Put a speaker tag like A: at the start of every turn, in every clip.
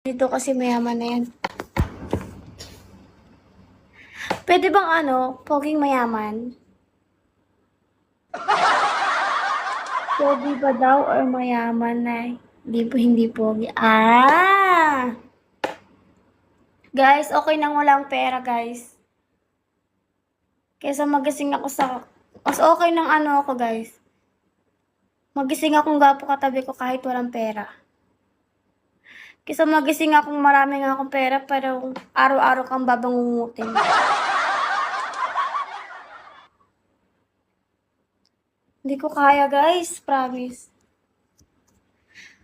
A: Dito kasi mayaman na yan. Pwede bang poging mayaman? Pogi ba daw or mayaman na hindi pogi? Guys, okay nang walang pera, guys. Kaysa magising ako mas okay nang ako, guys. Magising akong gapo katabi ko kahit walang pera. Kaysa magising akong marami nga akong pera pero araw-araw kang babangungutin. Hindi ko kaya, guys. Promise.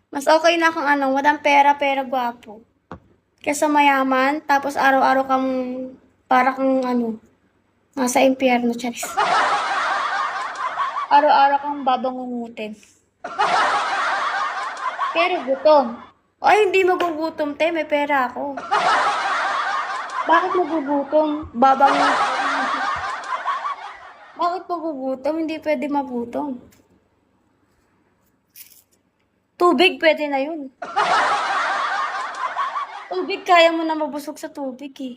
A: Mas okay na kung walang pera pero gwapo. Kaysa mayaman, tapos araw-araw kang para kang nasa impyerno, charis. Araw-araw kang babangungutin. Pero gutom. Ay, hindi magugutom, te. May pera ako. Bakit magugutom? Bakit magugutom? Hindi pwede magutom. Tubig, pwede na yun. Tubig, kaya mo na mabusog sa tubig eh.